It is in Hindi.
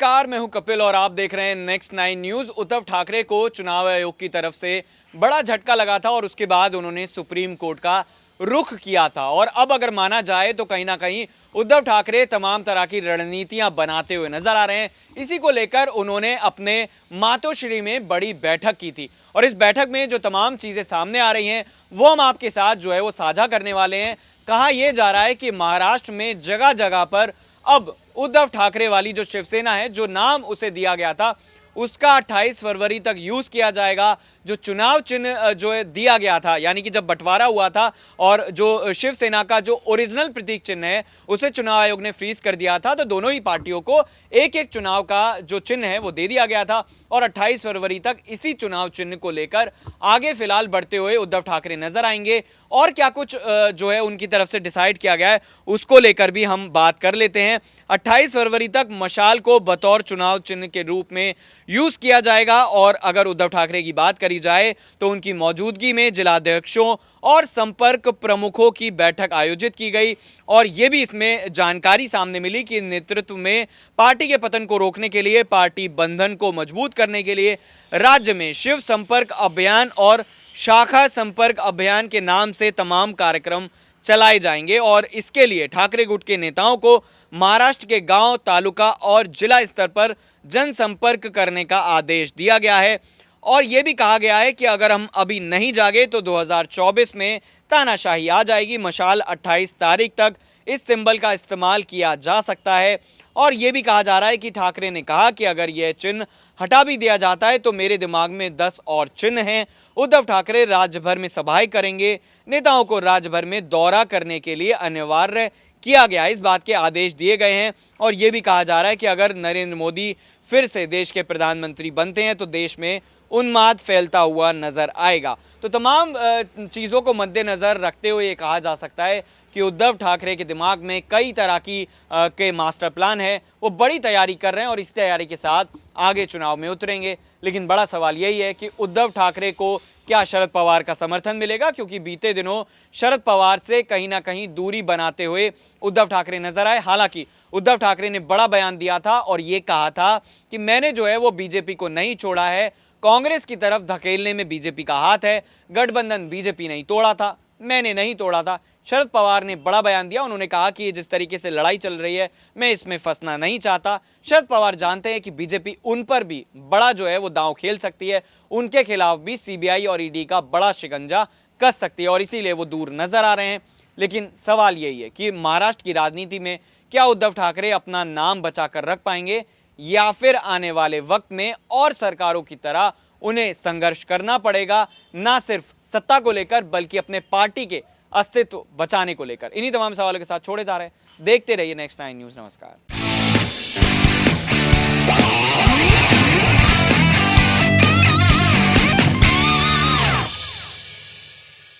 नमस्कार, मैं हूं कपिल और आप देख रहे हैं नेक्स्ट 9 न्यूज। उद्धव ठाकरे को चुनाव आयोग की तरफ से बड़ा झटका लगा था और उसके बाद उन्होंने सुप्रीम कोर्ट का रुख किया था। और अब अगर माना जाए तो कहीं ना कहीं उद्धव ठाकरे तमाम तरह की रणनीतियां बनाते हुए नजर आ रहे हैं। इसी को लेकर उन्होंने अपने मातोश्री में बड़ी बैठक की थी और इस बैठक में जो तमाम चीजें सामने आ रही हैं वो हम आपके साथ जो है वो साझा करने वाले हैं। कहा यह जा रहा है कि महाराष्ट्र में जगह जगह पर अब उद्धव ठाकरे वाली जो शिवसेना है, जो नाम उसे दिया गया था उसका 28 फरवरी तक यूज किया जाएगा। जो चुनाव चिन्ह जो है दिया गया था, यानी कि जब बंटवारा हुआ था और जो शिवसेना का जो ओरिजिनल प्रतीक चिन्ह है उसे चुनाव आयोग ने फ्रीज कर दिया था, तो दोनों ही पार्टियों को एक एक चुनाव का जो चिन्ह है वो दे दिया गया था और 28 फरवरी तक इसी चुनाव चिन्ह को लेकर आगे फिलहाल बढ़ते हुए उद्धव ठाकरे नजर आएंगे। और क्या कुछ जो है उनकी तरफ से डिसाइड किया गया है उसको लेकर भी हम बात कर लेते हैं। 28 फरवरी तक मशाल को बतौर चुनाव चिन्ह के रूप में यूज किया जाएगा और अगर उद्धव ठाकरे की बात करी जाए तो उनकी मौजूदगी में जिलाध्यक्षों और संपर्क प्रमुखों की बैठक आयोजित की गई और यह भी इसमें जानकारी सामने मिली कि नेतृत्व में पार्टी के पतन को रोकने के लिए, पार्टी बंधन को मजबूत करने के लिए राज्य में शिव संपर्क अभियान और शाखा संपर्क अभियान के नाम से तमाम कार्यक्रम चलाए जाएंगे और इसके लिए ठाकरे गुट के नेताओं को महाराष्ट्र के गांव, तालुका और जिला स्तर पर जनसंपर्क करने का आदेश दिया गया है। और यह भी कहा गया है कि अगर हम अभी नहीं जागे तो 2024 में तानाशाही आ जाएगी। मशाल 28 तारीख तक इस सिंबल का इस्तेमाल किया जा सकता है और यह भी कहा जा रहा है कि ठाकरे ने कहा कि अगर यह चिन्ह हटा भी दिया जाता है तो मेरे दिमाग में 10 और चिन्ह हैं। उद्धव ठाकरे राज्य भर में सभाएं करेंगे, नेताओं को राज्य भर में दौरा करने के लिए अनिवार्य किया गया, इस बात के आदेश दिए गए हैं। और यह भी कहा जा रहा है कि अगर नरेंद्र मोदी फिर से देश के प्रधानमंत्री बनते हैं तो देश में उन्माद फैलता हुआ नजर आएगा। तो तमाम चीज़ों को मद्देनजर रखते हुए ये कहा जा सकता है कि उद्धव ठाकरे के दिमाग में कई तरह की के मास्टर प्लान है, वो बड़ी तैयारी कर रहे हैं और इस तैयारी के साथ आगे चुनाव में उतरेंगे। लेकिन बड़ा सवाल यही है कि उद्धव ठाकरे को क्या शरद पवार का समर्थन मिलेगा, क्योंकि बीते दिनों शरद पवार से कहीं ना कहीं दूरी बनाते हुए उद्धव ठाकरे नजर आए। हालांकि उद्धव ठाकरे ने बड़ा बयान दिया था और ये कहा था कि मैंने जो है वो बीजेपी को नहीं छोड़ा है, कांग्रेस की तरफ धकेलने में बीजेपी का हाथ है, गठबंधन बीजेपी नहीं तोड़ा था, मैंने नहीं तोड़ा था। शरद पवार ने बड़ा बयान दिया, उन्होंने कहा कि जिस तरीके से लड़ाई चल रही है मैं इसमें फंसना नहीं चाहता। शरद पवार जानते हैं कि बीजेपी उन पर भी बड़ा जो है वो दांव खेल सकती है, उनके खिलाफ भी सीबीआई और ईडी का बड़ा शिकंजा कस सकती है और इसीलिए वो दूर नजर आ रहे हैं। लेकिन सवाल यही है कि महाराष्ट्र की राजनीति में क्या उद्धव ठाकरे अपना नाम बचा कर रख पाएंगे या फिर आने वाले वक्त में और सरकारों की तरह उन्हें संघर्ष करना पड़ेगा, ना सिर्फ सत्ता को लेकर बल्कि अपने पार्टी के अस्तित्व बचाने को लेकर। इन्हीं तमाम सवालों के साथ छोड़े जा रहे हैं। देखते रहिए नेक्स्ट 9 न्यूज़। नमस्कार।